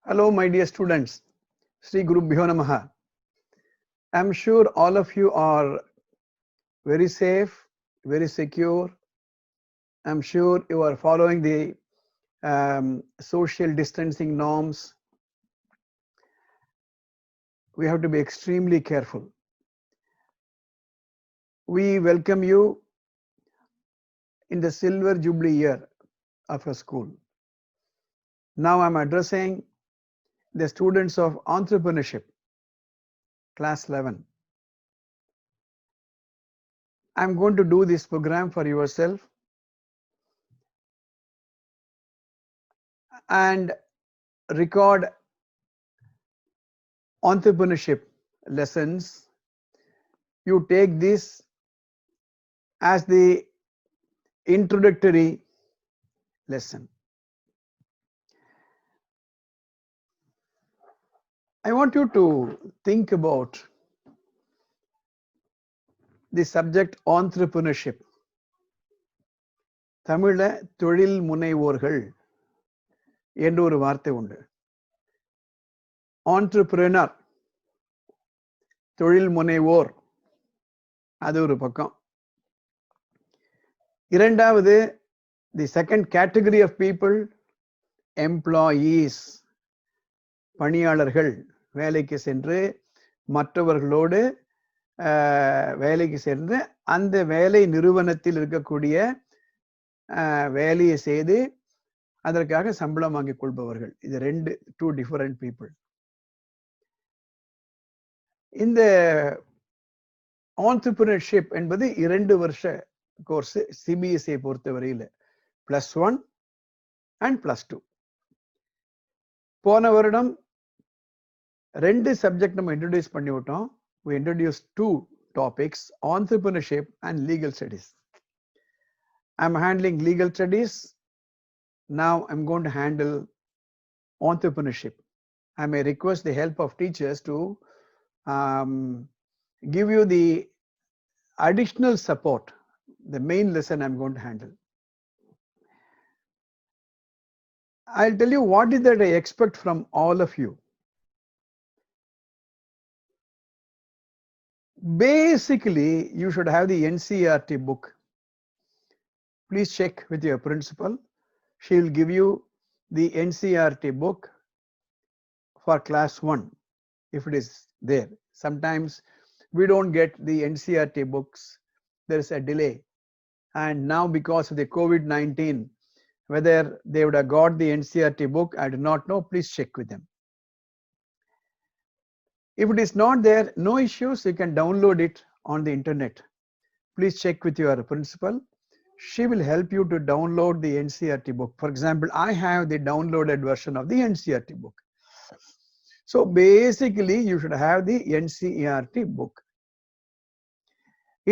Hello, my dear students. Sri Gurubhyo Namaha. I'm sure all of you are very safe, very secure. I'm sure you are following the social distancing norms. We have to be extremely careful. We welcome you in the silver jubilee year of a school. Now I'm addressing the students of entrepreneurship, class 11. I'm going to do this program for yourself and record entrepreneurship lessons. You take this as the introductory lesson. I want you to think about the subject entrepreneurship. தமிழ்ல தொழில் முனைவோர்கள் என்று ஒரு வார்த்தை உண்டு. entrepreneur தொழில் முனைவோர் அது ஒரு பக்கம். இரண்டாவது the second category of people employees பணியாளர்கள் வேலைக்கு சென்று மற்றவர்களோடு வேலைக்கு சேர்ந்து அந்த வேலை நிறுவனத்தில் இருக்கக்கூடிய வேலையை செய்து அதற்காக சம்பளம் வாங்கிக் கொள்பவர்கள். இது ரெண்டு டூ டிஃபரண்ட் பீப்புள். இந்த entrepreneurship என்பது 2 வருஷ கோர்ஸ் CBSE பொறுத்தவரையில் +1 and +2. போன வருடம் 2 சப்ஜெக்ட் நம்ம இன்ட்ரோடியூஸ் பண்ணி விட்டோம். We introduced 2 topics, entrepreneurship and legal studies. I'm handling legal studies. Now I'm going to handle entrepreneurship. I may request the help of teachers to give you the additional support. The main lesson I'm going to handle. I'll tell you what is that I expect from all of you. Basically, you should have the NCERT book. Please check with your principal. She will give you the NCERT book for class 1 if it is there. Sometimes we don't get the NCERT books. There is a delay. And now because of the COVID-19, whether they would have got the NCERT book, I do not know. Please check with them. If it is not there, no issues. You can download it on the internet. Please check with your principal. She will help you to download the NCERT book. For example, I have the downloaded version of the NCERT book. So basically, you should have the NCERT book.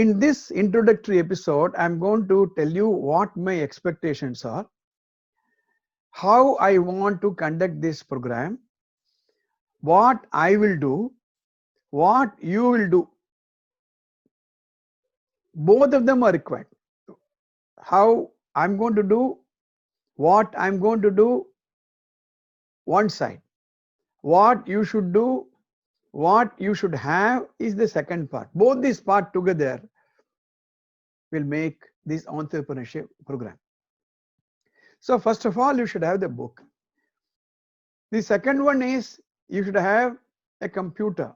In this introductory episode, I'm going to tell you what my expectations are, how I want to conduct this program, what I will do, what you will do. Both of them are required. How I'm going to do, what I'm going to do, one side. What you should do, what you should have is the second part. Both these parts together will make this entrepreneurship program. So first of all, you should have the book. The second one is you should have a computer.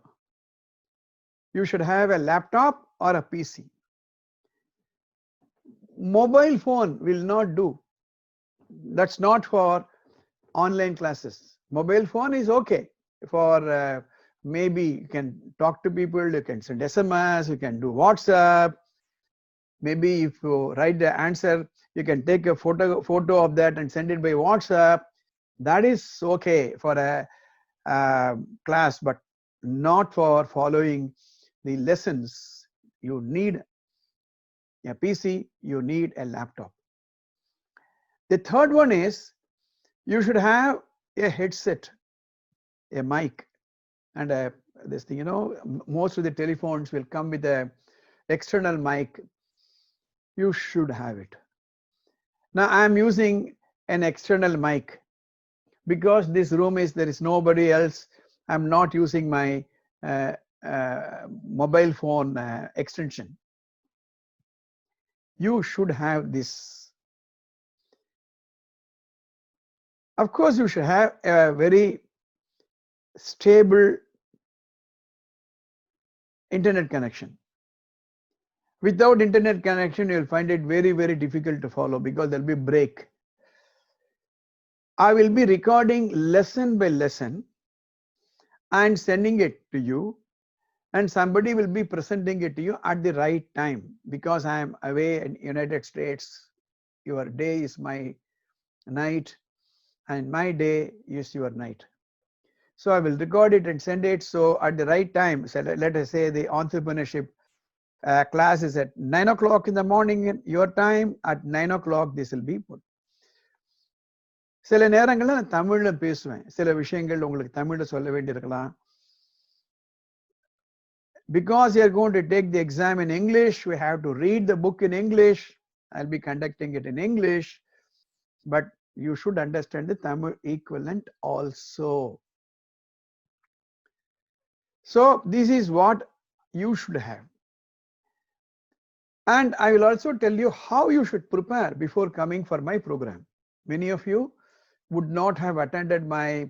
You should have a laptop or a PC. Mobile phone will not do. That's not for online classes. Mobile phone is okay for maybe you can talk to people, you can send SMS, you can do WhatsApp. Maybe if you write the answer, you can take a photo of that and send it by WhatsApp. That is okay for a class, but not for following the lessons. You need a PC, you need a laptop. The third one is you should have a headset, a mic, and this thing, most of the telephones will come with a external mic. You should have it. Now I am using an external mic. because this room is, there is nobody else, I'm not using my mobile phone extension. You should have this. Of course, you should have a very stable internet connection. Without internet connection, you'll find it very, very difficult to follow because there'll be break. I will be recording lesson by lesson and sending it to you, and somebody will be presenting it to you at the right time. Because I am away in United States, your day is my night and my day is your night. So I will record it and send it. So at the right time, so let us say the entrepreneurship class is at 9 o'clock in the morning in your time, at 9 o'clock this will be put. சில நேரங்கள்ல நான் தமிழ்ல பேசுவேன், சில விஷயங்கள் உங்களுக்கு தமிழ்ல சொல்ல வேண்டியிருக்கலாம். Because you are going to take the exam in English, we have to read the book in English. I'll be conducting it in English, but you should understand the Tamil equivalent also. So this is what you should have. And I will also tell you how you should prepare before coming for my program. Many of you would not have attended my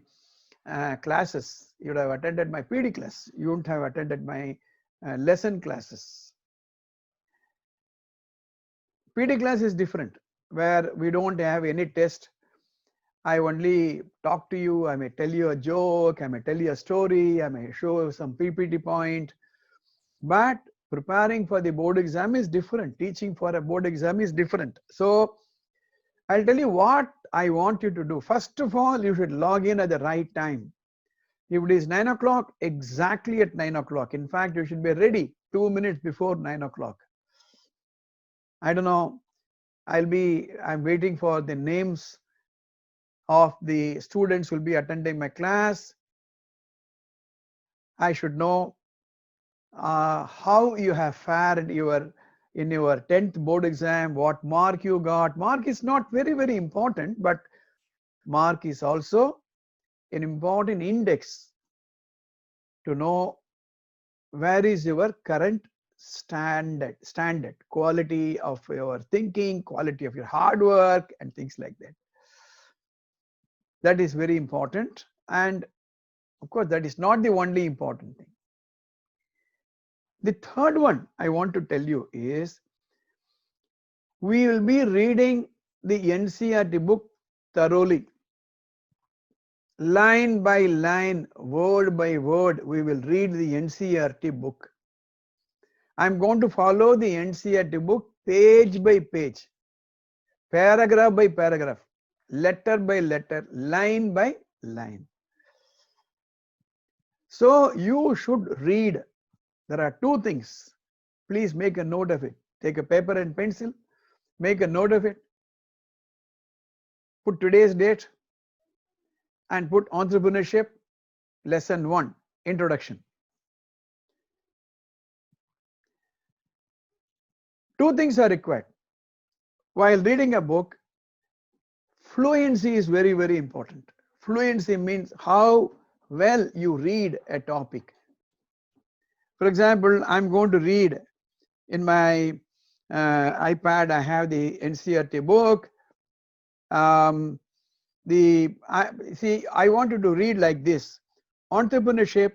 classes. You would have attended my PD class. You wouldn't have attended my lesson classes. PD class is different, where we don't have any test. I only talk to you, I may tell you a joke, I may tell you a story, I may show some PPT point. But preparing for the board exam is different. Teaching for a board exam is different. So I'll tell you what I want you to do. First of all, you should log in at the right time. If it is 9 o'clock, exactly at 9 o'clock. In fact, you should be ready 2 minutes before 9 o'clock. I don't know, I'm waiting for the names of the students who will be attending my class. I should know how you have fared in your 10th board exam, what mark you got. Mark is not very, very important, but mark is also an important index to know where is your current standard, quality of your thinking, quality of your hard work, and things like that. That is very important. And of course, that is not the only important thing. The third one I want to tell you is, we will be reading the NCERT book thoroughly. Line by line, word by word, we will read the NCERT book. I'm going to follow the NCERT book page by page, paragraph by paragraph, letter by letter, line by line. So you should read. There are two things. Please make a note of it. Take a paper and pencil, make a note of it. Put today's date and put entrepreneurship, lesson 1, introduction. Two things are required. While reading a book, fluency is very, very important. Fluency means how well you read a topic. For example, I'm going to read in my iPad, I have the NCERT book. I wanted to read like this: entrepreneurship,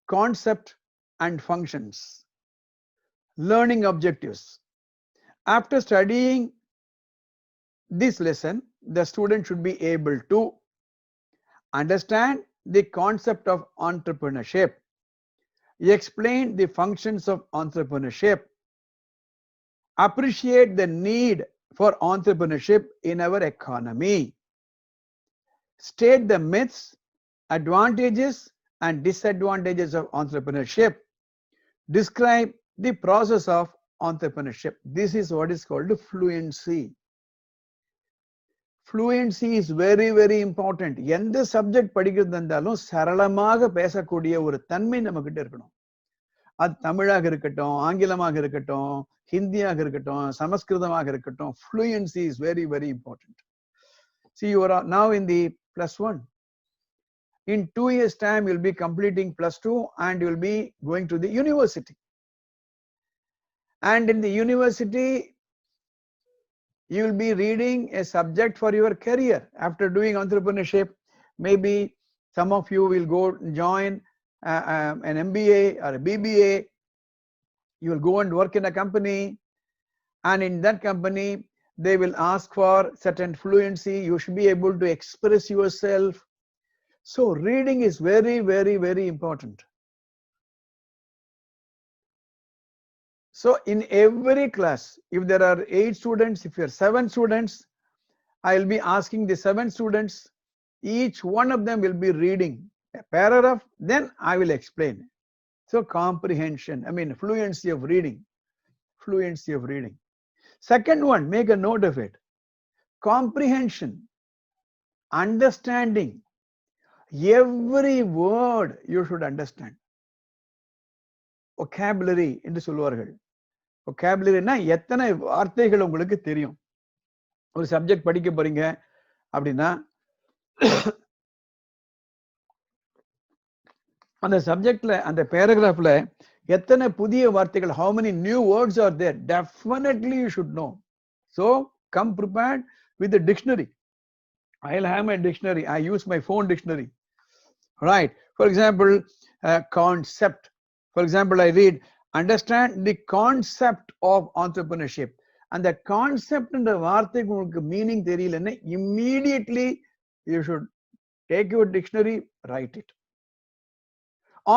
concept and functions, learning objectives. After studying this lesson, the student should be able to understand the concept of entrepreneurship, explain the functions of entrepreneurship, appreciate the need for entrepreneurship in our economy, state the myths, advantages and disadvantages of entrepreneurship, describe the process of entrepreneurship. This is what is called fluency. Fluency is very, very important. எந்த subject படிக்கிறது இருந்தாலும் சரளமாக பேசக்கூடிய ஒரு தன்மை நமக்கிட்ட இருக்கணும். அது தமிழாக இருக்கட்டும், ஆங்கிலமாக இருக்கட்டும், ஹிந்தியாக இருக்கட்டும், சமஸ்கிருதமாக இருக்கட்டும், fluency is very, very important. See, you are now in the +1. In 2 years' time, you'll be completing +2 and you'll be going to the university. And in the university, you'll be reading a subject for your career. After doing entrepreneurship, maybe some of you will go join an MBA or a BBA. You will go and work in a company, and in that company, they will ask for certain fluency. You should be able to express yourself. So reading is very, very, very important. So in every class, if there are 8 students, if you are 7 students, I will be asking the 7 students, each one of them will be reading a paragraph, then I will explain. So comprehension, fluency of reading. Fluency of reading. Second one, make a note of it. Comprehension, understanding. Every word you should understand. Vocabulary என்று சொல்வார்கள். vocabularyனா எத்தனை வார்த்தைகள் உங்களுக்கு தெரியும். ஒரு subject படிக்க போறீங்க அப்படின்னா அந்த சப்ஜெக்ட்ல அந்த பேராகிராஃப்ல எத்தனை புதிய வார்த்தைகள், how many new words are there, definitely you should know. So come prepared with the dictionary. I'll have my dictionary. I use my phone dictionary. Right. For example, concept. For example, I read, understand the concept of entrepreneurship. And the concept in the வார்த்தைக்கு உங்களுக்கு meaning தெரியலன்னா immediately you should take your dictionary, write it.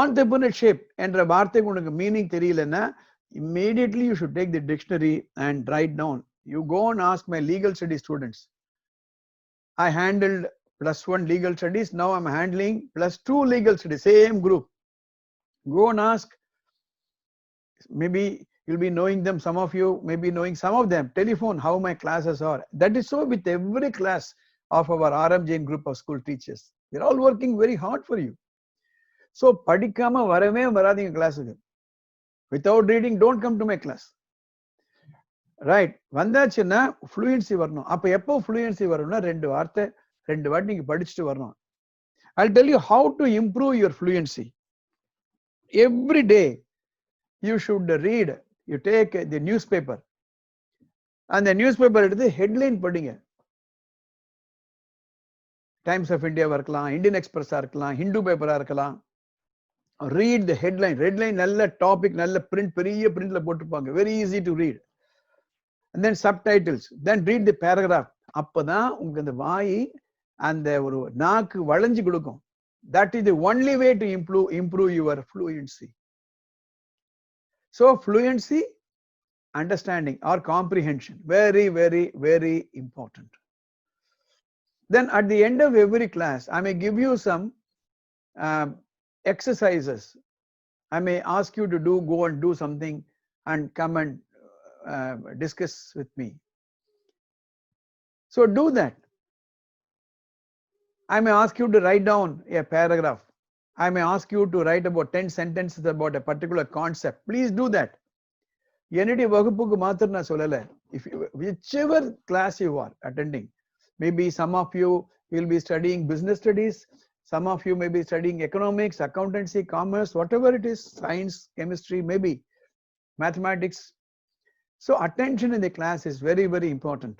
Entrepreneurship என்ற வார்த்தைக்கு உங்களுக்கு meaning தெரியலன்னா immediately you should take the dictionary and write down. You go and ask my legal studies students. I handled +1 legal studies. Now I'm handling +2 legal studies, same group. Go and ask. Maybe you'll be knowing them. Some of you may be knowing some of them. Telephone how my classes are. That is so with every class of our RMJN group of school teachers. They're all working very hard for you. So படிக்காம வரவே வராதீங்க கிளாஸுக்கு. Without reading, don't come to my class. Right. வந்தாச்சுன்னா fluency வரணும். அப்ப எப்போ fluency வரும்னா ரெண்டு வாட்டி நீங்க படிச்சுட்டு வரணும். I'll tell you how to improve your fluency. Every day you should read. You take the newspaper. And the newspaper எடுத்து headline படிங்க. Times of India இருக்கலாம், Indian Express இருக்கலாம், Hindu paper இருக்கலாம். Read the headline. Headline நல்ல topic, நல்ல print, பெரிய printல போட்டுருப்பாங்க. Very easy to read. And then subtitles. Then read the paragraph. அப்பதான் உங்களுக்கு அந்த வாய் அந்த ஒரு நாக்கு வளைஞ்சு கொடுக்கும். That is the only way to improve your fluency. So fluency, understanding or comprehension, very, very, very important. Then at the end of every class, I may give you some exercises. I may ask you to go and do something and come and discuss with me. So do that. I may ask you to write down a paragraph. I may ask you to write about 10 sentences about a particular concept. Please do that. என்னுடைய வகுப்புக்கு மாத்திரம் நான் சொல்லல. If whichever class you are attending, maybe some of you will be studying business studies, some of you may be studying economics, accountancy, commerce, whatever it is, science, chemistry, maybe mathematics. So attention in the class is very, very important.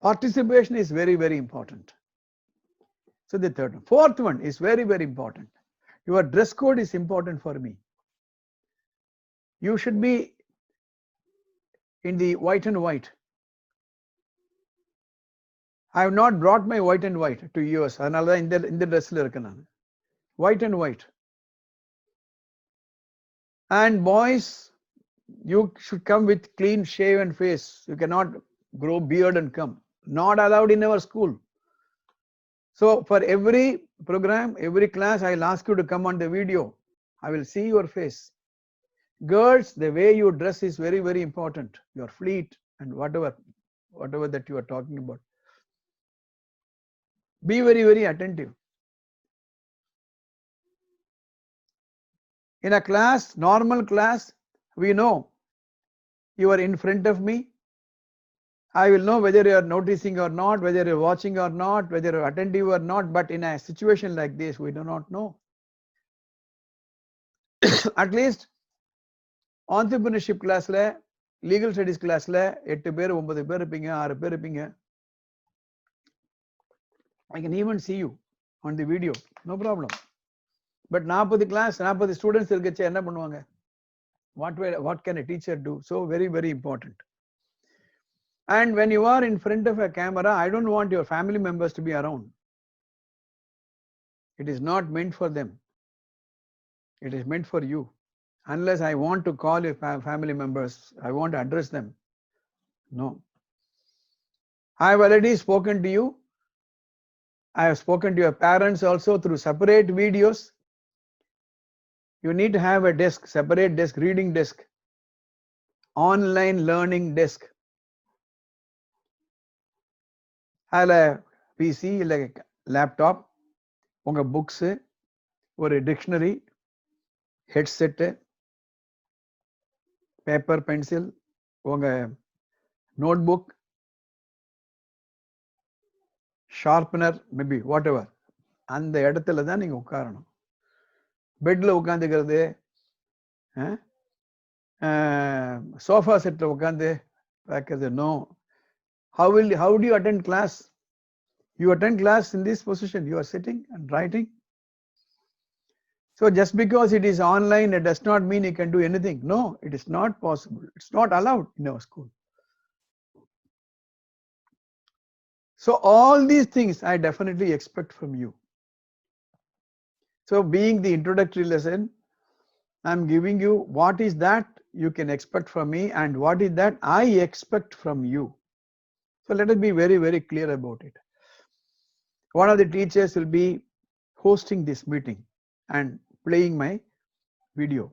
Participation is very, very important. So the third one. Fourth one is very, very important. Your dress code is important for me. You should be in the white and white. I have not brought my white and white to US. அதனால தான் இந்த dressல இருக்கேன் நான். White and white. And boys, you should come with clean shaven face. You cannot grow beard and come. Not allowed in our school. So for every program, every class, I'll ask you to come on the video. I will see your face. Girls, the way you dress is very, very important. Your fleet and whatever that you are talking about. Be very, very attentive. In a class, normal class, we know you are in front of me I will know whether you are noticing or not, whether you're watching or not, whether you're attentive or not, but in a situation like this, we do not know. At least entrepreneurship classல legal studies classல 8 பேர் 9 பேர் இருப்பீங்க 6 பேர் இருப்பீங்க. I can even see you on the video, no problem. But 40 class 40 students இருக்கச்சே என்ன பண்ணுவாங்க? What can a teacher do? So very, very important. And when you are in front of a camera, I don't want your family members to be around. It is not meant for them. It is meant for you. Unless I want to call your family members, I want to address them. No. I have already spoken to you. I have spoken to your parents also through separate videos. You need to have a desk, separate desk, reading desk, online learning desk. அதில் PC இல்லை laptop, உங்கள் books, ஒரு dictionary, headset, paper pencil, உங்கள் notebook, sharpener, maybe what ever, அந்த இடத்துல தான் நீங்கள் உட்காரணும். பெட்டில் உட்காந்துக்கிறது, சோஃபா செட்டில் உட்காந்து பார்க்கறது, no. How do you attend class? You attend class in this position. You are sitting and writing. So just because it is online, it does not mean you can do anything. No, it is not possible. It's not allowed in our school. So all these things I definitely expect from you. So being the introductory lesson, I'm giving you what is that you can expect from me and what is that I expect from you. So let us be very, very clear about it. One of the teachers will be hosting this meeting and playing my video.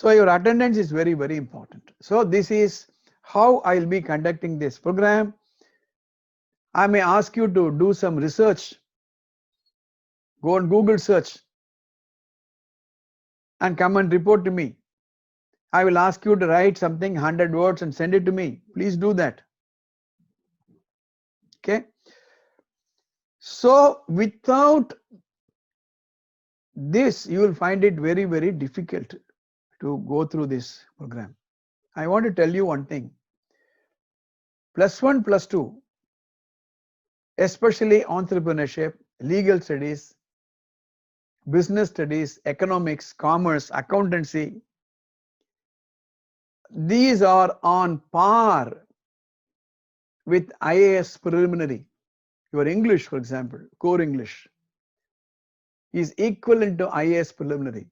So your attendance is very, very important. So this is how I will be conducting this program. I may ask you to do some research. Go on Google search and come and report to me. I will ask you to write something 100 words and send it to me. Please do that. Okay. So without this, you will find it very, very difficult to go through this program. I want to tell you one thing. +1, +2, especially entrepreneurship, legal studies, business studies, economics, commerce, accountancy, these are on par with IAS preliminary. Your English, for example, core English, is equivalent to IAS preliminary.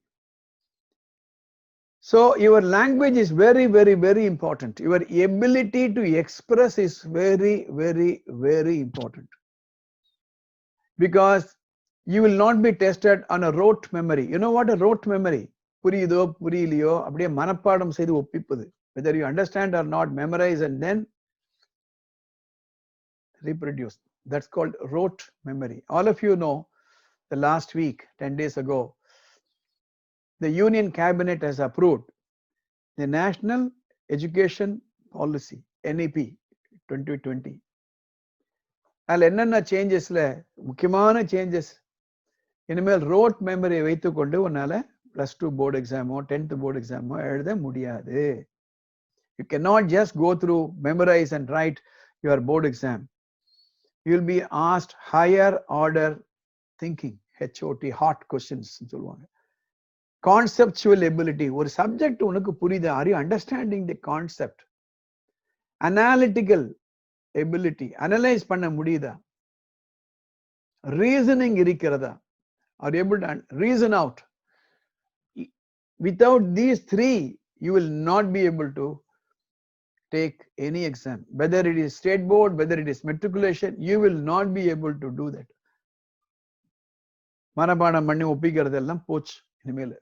So your language is very, very, very important. Your ability to express is very, very, very important. Because you will not be tested on a rote memory. You know what a rote memory? புரியுதோ புரியலையோ அப்படியே மனப்பாடம் செய்து ஒப்பிப்பது. Whether you understand or not, memorize and then reproduce. That's called rote memory. All of you know, the last week, 10 days ago, the Union Cabinet has approved the National Education Policy, NEP 2020. அதில் என்னென்ன சேஞ்சஸ்ல முக்கியமான changes, இனிமேல் road மெமரியை வைத்துக்கொண்டு உன்னால +2 board எக்ஸாமோ 10th board எக்ஸாமோ எழுத முடியாது. You cannot just go through, memorize and write your board exam. You will be asked higher order thinking, HOT, hot questions சொல்லுவாங்க. Conceptual ability, ஒரு சப்ஜெக்ட் உனக்கு புரியுதா? Are you understanding the concept? Analytical ability, analyze பண்ண முடியுதா? Reasoning இருக்கிறதா? Are you able to reason out? Without these three, you will not be able to take any exam. Whether it is state board, whether it is matriculation, you will not be able to do that. மனப்பாடம் பண்ணி ஒப்பிக்கிறதெல்லாம் போச்சு இனிமேல்.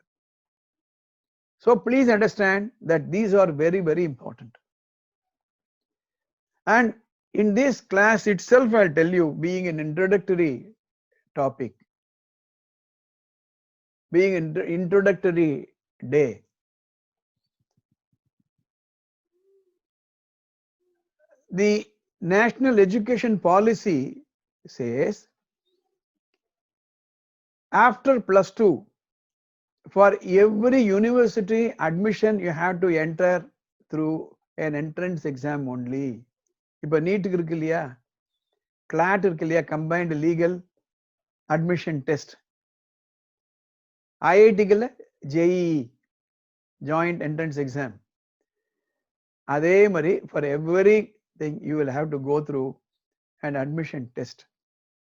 So please understand that these are very, very important. And in this class itself, I'll tell you, being an introductory topic, being an introductory day, The national education policy says after plus 2, for every university admission you have to enter through an entrance exam only. இப்போ நீட்டுக்கு இருக்கு இல்லையா, CLAT இருக்கு இல்லையா, combined legal admission test, ஐஐடிக்குள்ள JEE joint entrance exam, அதே மாதிரி for everything you will have to go through an admission test,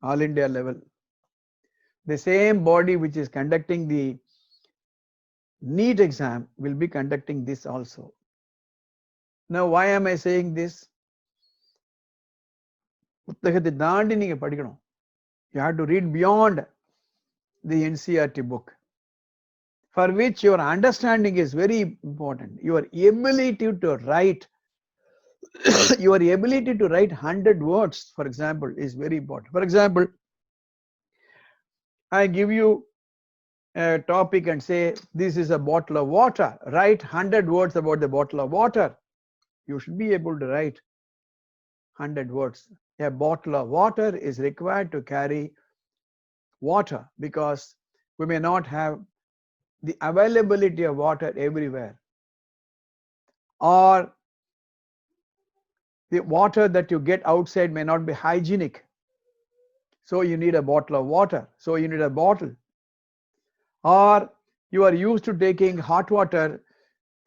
all India level. The same body which is conducting the NEET exam will be conducting this also. Now why am I saying this? புத்தகத்தை தாண்டி நீங்க படிக்கணும். You have to read beyond the NCERT book, for which your understanding is very important. Your ability to write your ability to write 100 words, for example, is very important. For example, I give you a topic and say this is a bottle of water. Write 100 words about the bottle of water. You should be able to write 100 words. A bottle of water is required to carry water because we may not have the availability of water everywhere, or the water that you get outside may not be hygienic, so you need a bottle of water, so you need a bottle. Or you are used to taking hot water,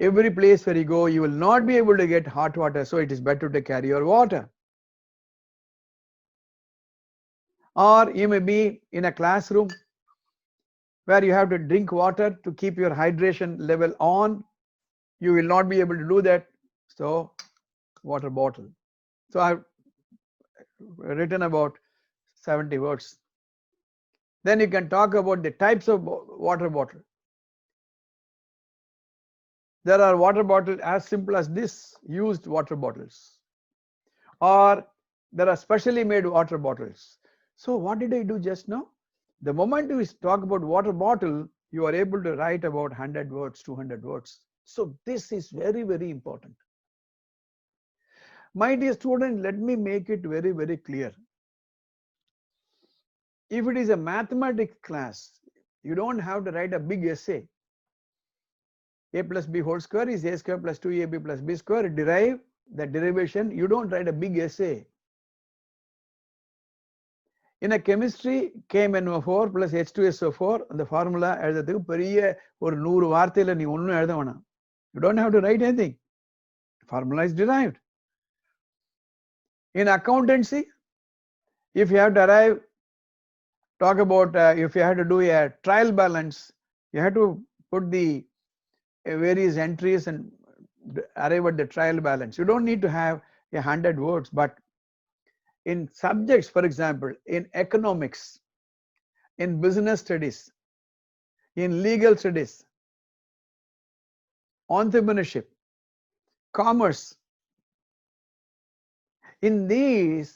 every place where you go you will not be able to get hot water, so it is better to carry your water. Or you may be in a classroom where you have to drink water to keep your hydration level on, you will not be able to do that, so water bottle. So I've written about 70 words. Then you can talk about the types of water bottle. There are water bottles as simple as this, used water bottles, or there are specially made water bottles. So what did I do just now? The moment we talk about water bottle, you are able to write about 100 words, 200 words. So this is very, very important. My dear student, let me make it very, very clear. If it is a mathematics class, you don't have to write a big essay. A plus b whole square is a square plus 2ab plus b square. Derive the derivation. You don't write a big essay. In a chemistry, KMnO4 plus H2SO4, the formula எழுதுறதுக்கு பெரிய ஒரு 100 வார்த்தையில நீ ஒன்னும் எழுத வேணாம். You don't have to write anything. Formula is derived. In accountancy, if you have to arrive, talk about if you have to do a trial balance, you have to put the various entries and arrive at the trial balance. You don't need to have 100 words, but in subjects, for example, in economics, in business studies, in legal studies, entrepreneurship, commerce, in these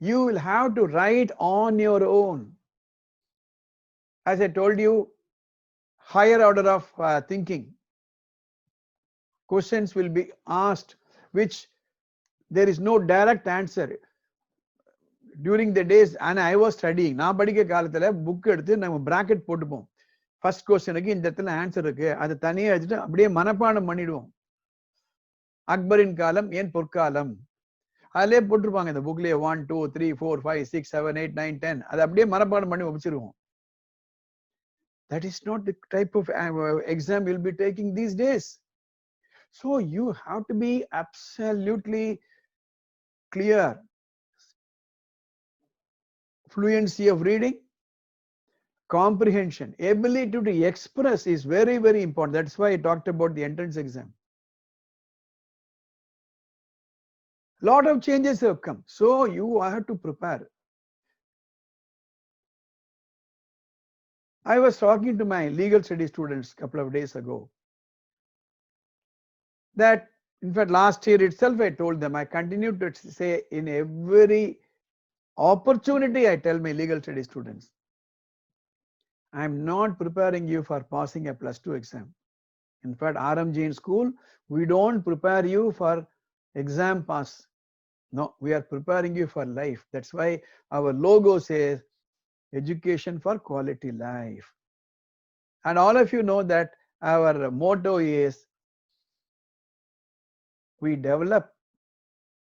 you will have to write on your own. As I told you, higher order of thinking, questions will be asked which there is no direct answer. During the days and I was studying, நான் படிக்க காலத்துல book எடுத்து நம்ம bracket போட்டுப்போம். First क्वेश्चनக்கு இந்த இடத்துல answer இருக்கு, அது தனியா எடுத்து அப்படியே மனப்பாடம் பண்ணிடுவோம். அக்பரின் காலம் ஏன் பொற்காலம், அதிலே போட்டிருப்பாங்க இந்த புக்லயே 1 2 3 4 5 6 7 8 9 10, அது அப்படியே மனப்பாடம் பண்ணி வச்சிருவோம். That is not the type of exam you'll be taking these days. So you have to be absolutely clear. Fluency of reading, comprehension, ability to express is very, very important. That's why I talked about the entrance exam. Lot of changes have come, so you have to prepare. I was talking to my legal studies students a couple of days ago that, in fact, last year itself I told them, I continue to say in every opportunity I tell my legal studies students, I am not preparing you for passing a +2 exam. In fact, RMG in school, we don't prepare you for exam pass. No, we are preparing you for life. That's why our logo says education for quality life. And all of you know that our motto is we develop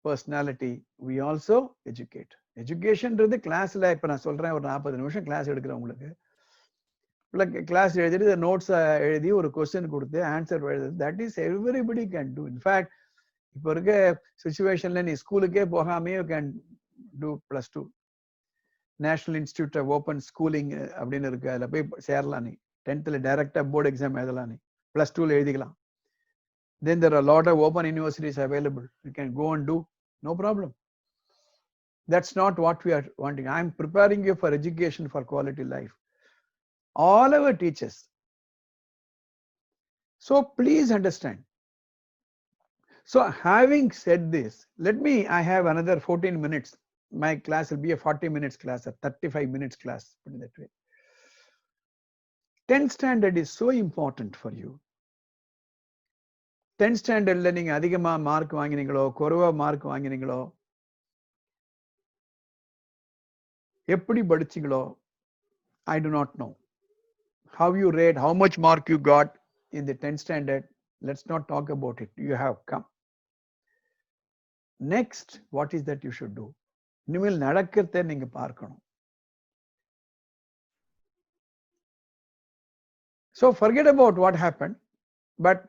personality, we also educate. எஜுகேஷன்றது கிளாஸ்ல இப்போ நான் சொல்றேன் ஒரு 40 நிமிஷம் class எடுக்கிறவங்களுக்கு class எழுதிட்டு notes எழுதி ஒரு கொஸ்டின் கொடுத்து ஆன்சர் எழுதுது that is everybody can do. In fact இப்போ இருக்க சுச்சுவேஷன்ல நீ ஸ்கூலுக்கே போகாமே you can do +2. National Institute of Open Schooling அப்படின்னு இருக்கு, அதில் போய் சேரலாம். நீ 10th டைரக்டா போர்டு எக்ஸாம் எழுதலாம், நீ +2 எழுதிக்கலாம். Then there are a lot of open universities available. You can go and do, no problem. That's not what we are wanting. I am preparing you for education for quality life. All our teachers. So please understand. So having said this, I have another 14 minutes. My class will be a 40 minutes class, a 35 minutes class, put it that way. 10th standard is so important for you. 10th ஸ்டாண்டர்ட்ல நீங்க அதிகமா mark வாங்கினீங்களோ குறைவா mark வாங்கினீங்களோ எப்படி படிச்சீங்களோ I do not know. How you rate, how much mark you got in the 10th standard, let's not talk about it. You have come. Next, what is that you should do? இனிமேல் நடக்கிறத நீங்க பார்க்கணும். So forget about what happened, but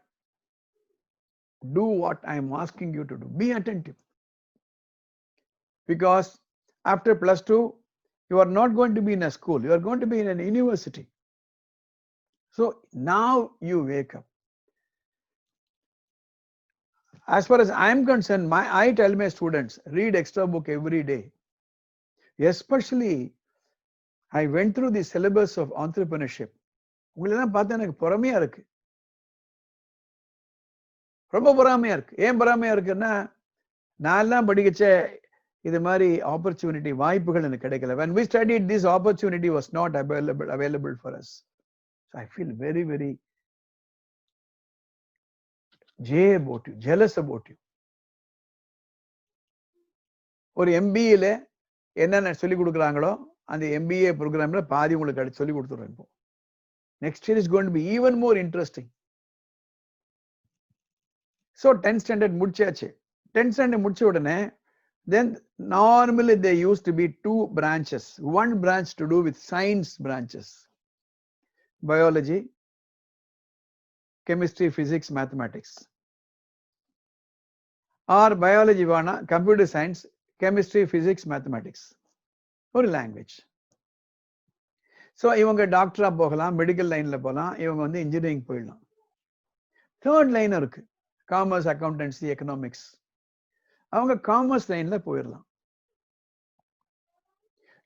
do what I am asking you to do. Be attentive. Because after +2, you are not going to be in a school. You are going to be in a university. So now you wake up. As far as I am concerned, I tell my students, read extra book every day. Especially, I went through the syllabus of entrepreneurship. உங்களெல்லாம் பார்த்தா எனக்கு பொறாமையா இருக்கு, ரொம்ப பொறாமையா இருக்கு. ஏன் பொறாமையா இருக்குன்னா, நான் எல்லாம் படிக்கச்ச இது மாதிரி ஆப்பர்ச்சுனிட்டி வாய்ப்புகள் எனக்கு கிடைக்கல. When we studied, this opportunity was not available for us. So I feel very, very jealous about you. ஒரு MBA என்னென்ன சொல்லி கொடுக்குறாங்களோ அந்த MBA ப்ரோக்ராம்ல பாதி உங்களுக்கு சொல்லி கொடுத்துறேன். இப்போ next year is going to be even more interesting. So 10th standard முடிச்சாச்சு. 10th standard முடிச்ச உடனே then normally there used to be 2 branches. One branch to do with science branches, biology, chemistry, physics, mathematics, or biology vana computer science, chemistry, physics, mathematics, or language. So இவங்க டாக்டரா போகலாம், medical லைன்ல போகலாம், இவங்க வந்து engineering போயிடலாம். Third line இருக்கு, commerce, accountancy, economics. அவங்க காமர்ஸ் லைன்ல போயிடலாம்.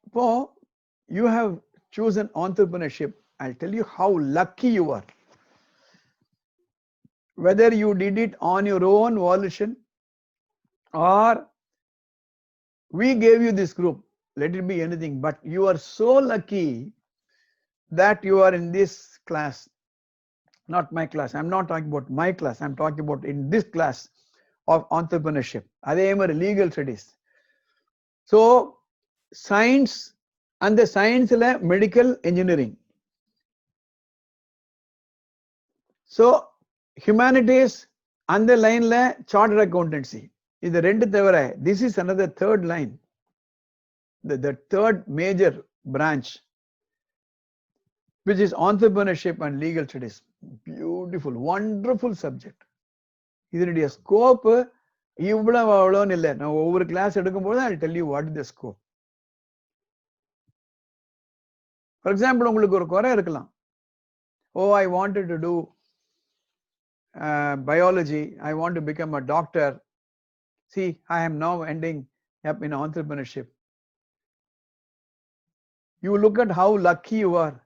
இப்போ you have chosen entrepreneurship. I'll tell you how lucky you are. Whether you did it on your own volition or we gave you this group, let it be anything, but you are so lucky that you are in this class. Not my class. I'm not talking about my class. I'm talking about in this class of entrepreneurship. அதே மாதிரி legal studies. So science, அந்த சயின்ஸ்ல medical engineering. So humanities அந்த லைன்ல chartered accountancy. இது ரெண்டு தவிர this is another third line, the third major branch, which is entrepreneurship and legal studies. Beautiful, wonderful subject. இதனுடைய ஸ்கோப் இவ்வளவு அவ்வளோன்னு இல்லை. நான் ஒவ்வொரு கிளாஸ் எடுக்கும்போது I'll tell you what is the scope. For example, உங்களுக்கு ஒரு குறை இருக்கலாம். Oh, I wanted to do biology. I want to become a doctor. See, I am now ending up in entrepreneurship. You look at how lucky you are.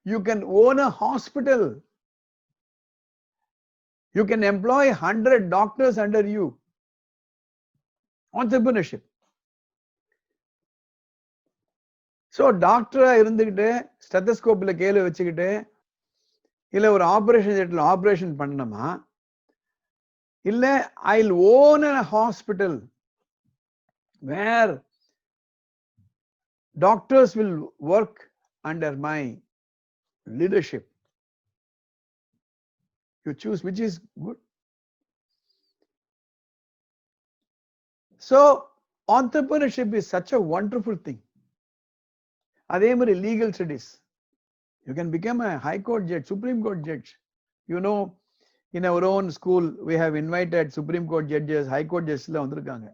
You can own a hospital. You can employ 100 doctors under you. Entrepreneurship. So டாக்டரா இருந்துகிட்டு ஸ்டெத்தஸ்கோப்ல கேளு வச்சுக்கிட்டு இல்ல ஒரு operation தியேட்டர்ல operation பண்ணணுமா, இல்ல I'll own a hospital. where doctors will work under my leadership. You choose which is good. So entrepreneurship is such a wonderful thing. அதே மாதிரி legal studies. You can become a high court judge, Supreme Court judge. You know, in our own school, we have invited Supreme Court judges, High Court judges எல்லாம் வந்திருக்காங்க.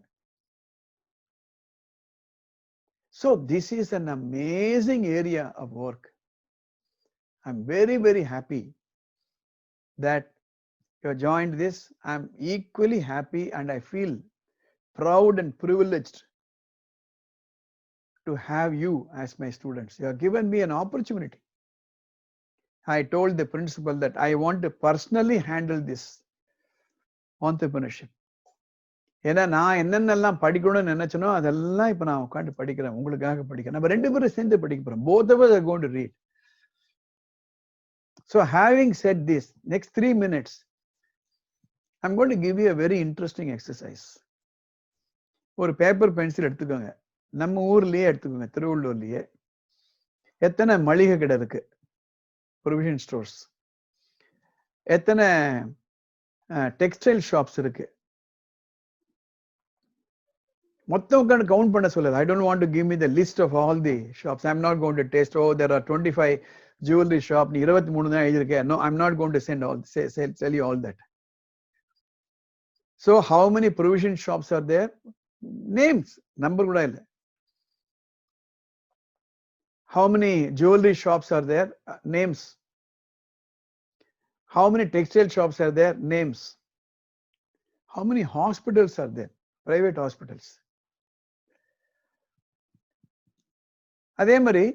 So this is an amazing area of work. I'm very, very happy that you have joined this. I'm equally happy and I feel proud and privileged to have you as my students. You have given me an opportunity. I told the principal that I want to personally handle this entrepreneurship. ஏன்னா நான் என்னென்னலாம் படிக்கணும்னு நினைச்சனோ அதெல்லாம் இப்ப நான் உட்காந்து படிக்கிறேன், உங்களுக்காக படிக்கிறேன். நம்ம ரெண்டு பேரும் சேர்ந்து படிக்க போறோம். Both of us are going to read. So having said this, next 3 minutes, I'm going to give you a very interesting exercise. ஒரு பேப்பர் பென்சில் எடுத்துக்கோங்க. நம்ம ஊர்லயே எடுத்துக்கோங்க, திருவள்ளூர்லயே எத்தனை மளிகை கடை இருக்கு, ப்ரொவிஷன் ஸ்டோர்ஸ், எத்தனை டெக்ஸ்டைல் ஷாப்ஸ் இருக்கு, மொத்தம் உட்காந்து கவுண்ட் பண்ண சொல்லுது. I don't want to give me the list of all the shops. I'm not going to taste, oh there are 25 jewelry shop, நீ 23 தான் எழுதிருக்க. No, I'm not going to tell you all that. So how many provision shops are there? Names, number கூட இல்ல. How many jewelry shops are there? Names. How many textile shops are there? Names. How many hospitals are there? Private hospitals. அதே மாதிரி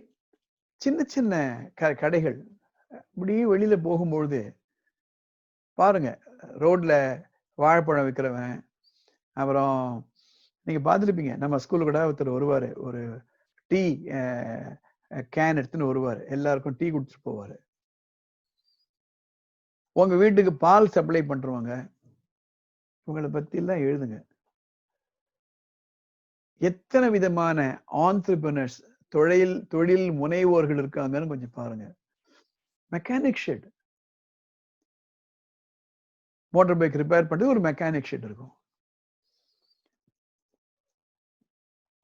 சின்ன சின்ன கடைகள் இப்படி வெளியில போகும்பொழுது பாருங்க, ரோட்ல வாழைப்பழம் விற்கிறவன், அப்புறம் நீங்க பார்த்துருப்பீங்க, நம்ம ஸ்கூலுக்கு கூட ஒருத்தர் வருவாரு, ஒரு டீ கேன் எடுத்துன்னு வருவாரு, எல்லாருக்கும் டீ குடிச்சிட்டு போவாரு. உங்க வீட்டுக்கு பால் சப்ளை பண்றவங்க, உங்களை பத்தி எல்லாம் எழுதுங்க. எத்தனை விதமான ஆண்டர்பிரினர்ஸ், தொழில் முனைவோர்கள் இருக்காங்கன்னு கொஞ்சம் பாருங்க. Mechanic shed, motor bike repair பண்றது ஒரு மெக்கானிக் ஷெட் இருக்கும்.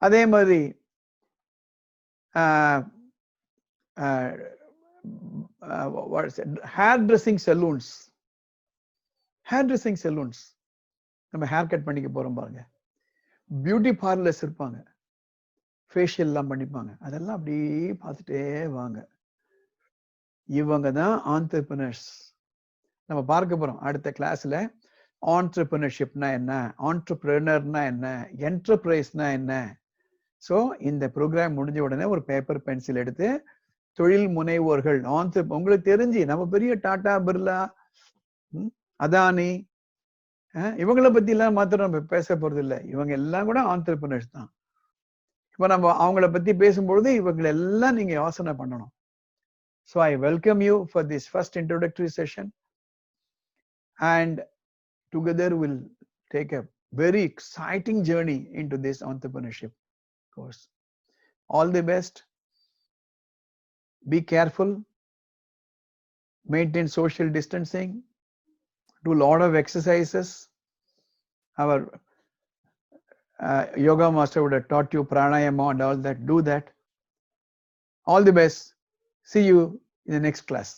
அதே மாதிரி ஹேர் ட்ரெஸ்ஸிங் சலூன்ஸ், நம்ம ஹேர் கட் பண்ணிக்க போறோம் பாருங்க. பியூட்டி பார்லர்ஸ் இருப்பாங்க, ஃபேஷியல் எல்லாம் பண்ணிப்பாங்க. அதெல்லாம் அப்படியே பார்த்துட்டே வாங்க. இவங்க தான் ஆண்டர்பிரினர்ஸ். நம்ம பார்க்க போறோம் அடுத்த கிளாஸ்ல. ஆண்டர்பிரினர்ஷிப்னா என்ன, ஆண்டர்பிரினர்னா என்ன, என்டர்பிரைஸ்னா என்ன. ஸோ இந்த ப்ரோக்ராம் முடிஞ்ச உடனே ஒரு பேப்பர் பென்சில் எடுத்து தொழில் முனைவோர்கள், உங்களுக்கு தெரிஞ்சு நம்ம பெரிய டாடா, பிர்லா, அதானி, இவங்களை பத்தி எல்லாம் மாத்திரம் நம்ம பேச போறது இல்லை. இவங்க எல்லாம் கூட ஆண்டர்பிரினர்ஸ் தான். இப்ப நம்ம அவங்கள பத்தி பேசும்பொழுது இவங்களை எல்லாம் நீங்க யோசனை பண்ணணும். So I welcome you for this first introductory session, and together we'll take a very exciting journey into this entrepreneurship course. All the best. Be careful. Maintain social distancing. Do a lot of exercises. Our yoga master would have taught you pranayama and all that. Do that. All the best. See you in the next class.